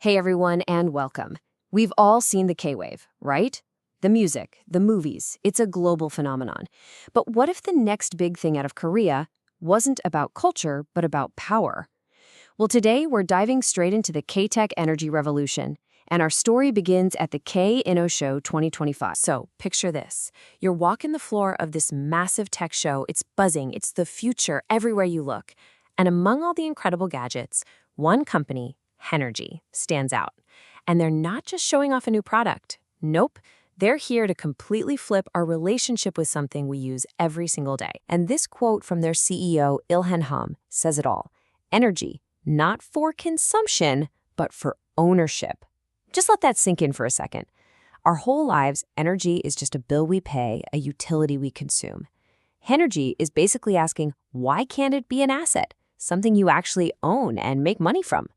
Hey everyone, and welcome. We've all seen the K-wave, right? The music, the movies, it's a global phenomenon. But what if the next big thing out of Korea wasn't about culture, but about power? Well, today we're diving straight into the K-tech energy revolution, and our story begins at the K-INNO Show 2025. So, picture this. You're walking the floor of this massive tech show. It's buzzing. It's the future everywhere you look. And among all the incredible gadgets, one company, HEnergy, stands out. And they're not just showing off a new product. Nope. They're here to completely flip our relationship with something we use every single day. And this quote from their CEO, Il-hen says it all. Energy, not for consumption, but for ownership. Just let that sink in for a second. Our whole lives, energy is just a bill we pay, a utility we consume. HEnergy is basically asking, why can't it be an asset, something you actually own and make money from?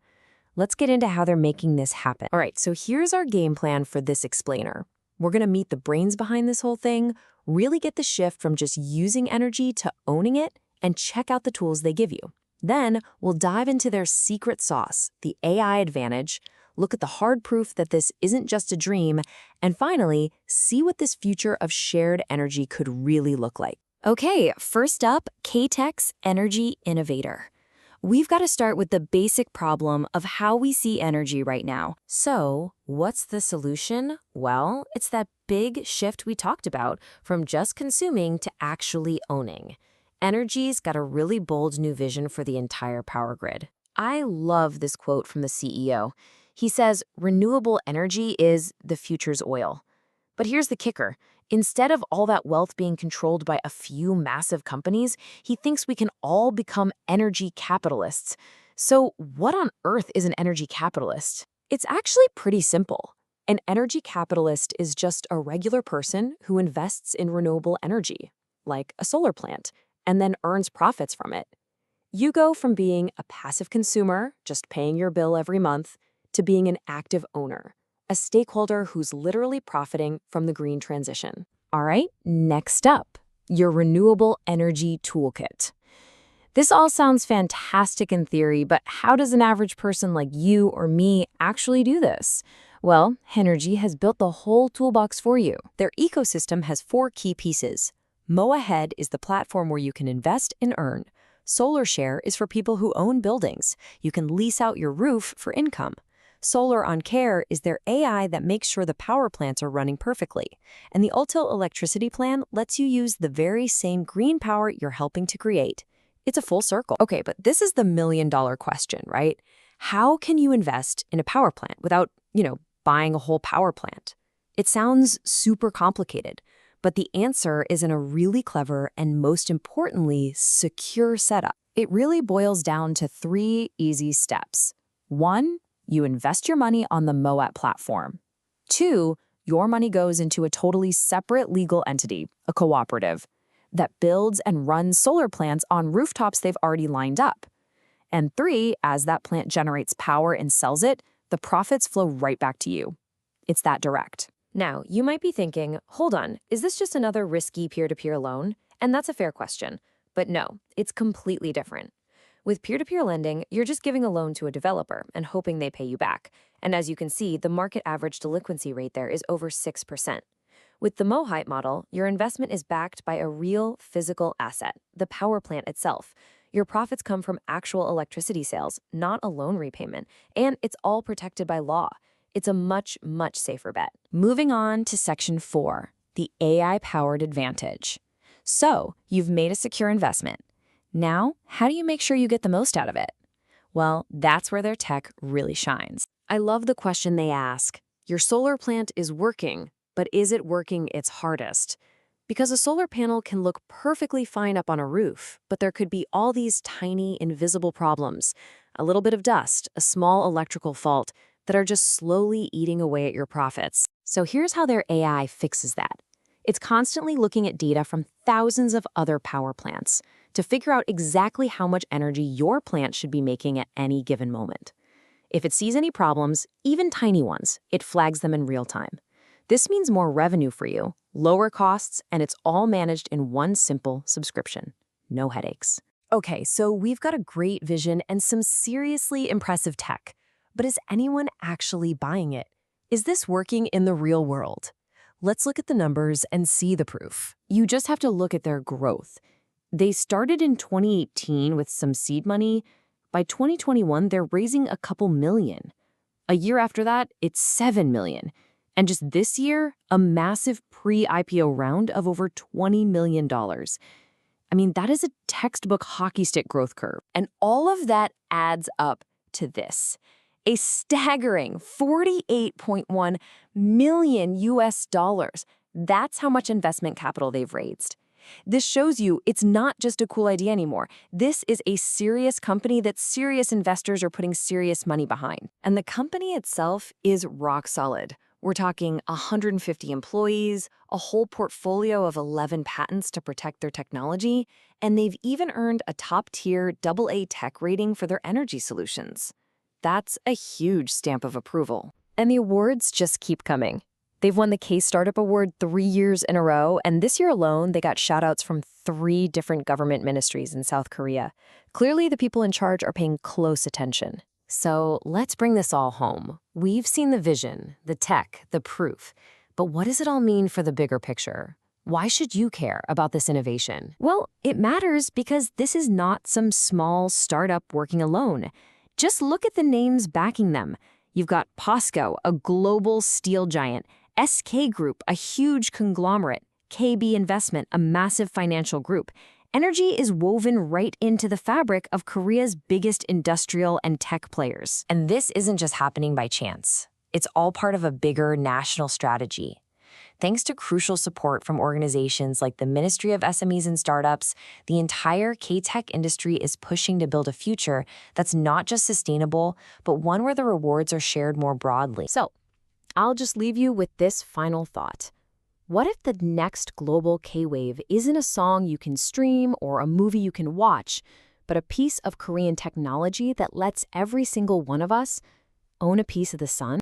Let's get into how they're making this happen. All right, so here's our game plan for this explainer. We're going to meet the brains behind this whole thing, really get the shift from just using energy to owning it, and check out the tools they give you. Then we'll dive into their secret sauce, the AI advantage, look at the hard proof that this isn't just a dream, and finally, see what this future of shared energy could really look like. Okay, first up, K-tech's Energy Innovator. We've got to start with the basic problem of how we see energy right now. So, what's the solution? Well, it's that big shift we talked about from just consuming to actually owning. Energy's got a really bold new vision for the entire power grid. I love this quote from the CEO. He says, renewable energy is the future's oil. But here's the kicker. Instead of all that wealth being controlled by a few massive companies, he thinks we can all become energy capitalists. So what on earth is an energy capitalist? It's actually pretty simple. An energy capitalist is just a regular person who invests in renewable energy, like a solar plant, and then earns profits from it. You go from being a passive consumer, just paying your bill every month, to being an active owner, a stakeholder who's literally profiting from the green transition. All right, next up, your renewable energy toolkit. This all sounds fantastic in theory, but how does an average person like you or me actually do this? Well, HEnergy has built the whole toolbox for you. Their ecosystem has 4 key pieces. Mo-Ahead is the platform where you can invest and earn. Solar Share is for people who own buildings. You can lease out your roof for income. Solar on Care is their AI that makes sure the power plants are running perfectly. And the HotelL electricity plan lets you use the very same green power you're helping to create. It's a full circle. Okay, but this is the million-dollar question, right? How can you invest in a power plant without, buying a whole power plant? It sounds super complicated, but the answer is in a really clever and, most importantly, secure setup. It really boils down to 3 easy steps. 1, you invest your money on the Mo-At platform. 2, your money goes into a totally separate legal entity, a cooperative, that builds and runs solar plants on rooftops they've already lined up. And 3, as that plant generates power and sells it, the profits flow right back to you. It's that direct. Now, you might be thinking, hold on, is this just another risky peer-to-peer loan? And that's a fair question. But no, it's completely different. With peer-to-peer lending, you're just giving a loan to a developer and hoping they pay you back. And as you can see, the market average delinquency rate there is over 6%. With the Mo-Hype model, your investment is backed by a real physical asset, the power plant itself. Your profits come from actual electricity sales, not a loan repayment, and it's all protected by law. It's a much, much safer bet. Moving on to Section 4, the AI-powered advantage. So, you've made a secure investment. Now, how do you make sure you get the most out of it? Well, that's where their tech really shines. I love the question they ask. Your solar plant is working, but is it working its hardest? Because a solar panel can look perfectly fine up on a roof, but there could be all these tiny, invisible problems. A little bit of dust, a small electrical fault that are just slowly eating away at your profits. So here's how their AI fixes that. It's constantly looking at data from thousands of other power plants to figure out exactly how much energy your plant should be making at any given moment. If it sees any problems, even tiny ones, it flags them in real time. This means more revenue for you, lower costs, and it's all managed in one simple subscription. No headaches. Okay, so we've got a great vision and some seriously impressive tech. But is anyone actually buying it? Is this working in the real world? Let's look at the numbers and see the proof. You just have to look at their growth. They started in 2018 with some seed money. By 2021, they're raising a couple million. A year after that, it's 7 million. And just this year, a massive pre-IPO round of over $20 million. I mean, that is a textbook hockey stick growth curve. And all of that adds up to this. A staggering 48.1 million US dollars. That's how much investment capital they've raised. This shows you it's not just a cool idea anymore. This is a serious company that serious investors are putting serious money behind. And the company itself is rock solid. We're talking 150 employees, a whole portfolio of 11 patents to protect their technology, and they've even earned a top-tier AA tech rating for their energy solutions. That's a huge stamp of approval. And the awards just keep coming. They've won the K-Startup Award 3 years in a row, and this year alone, they got shout-outs from 3 different government ministries in South Korea. Clearly, the people in charge are paying close attention. So let's bring this all home. We've seen the vision, the tech, the proof. But what does it all mean for the bigger picture? Why should you care about this innovation? Well, it matters because this is not some small startup working alone. Just look at the names backing them. You've got POSCO, a global steel giant, SK Group, a huge conglomerate, KB Investment, a massive financial group. Energy is woven right into the fabric of Korea's biggest industrial and tech players. And this isn't just happening by chance. It's all part of a bigger national strategy. Thanks to crucial support from organizations like the Ministry of SMEs and Startups, the entire K-tech industry is pushing to build a future that's not just sustainable, but one where the rewards are shared more broadly. So, I'll just leave you with this final thought. What if the next global K-wave isn't a song you can stream or a movie you can watch, but a piece of Korean technology that lets every single one of us own a piece of the sun?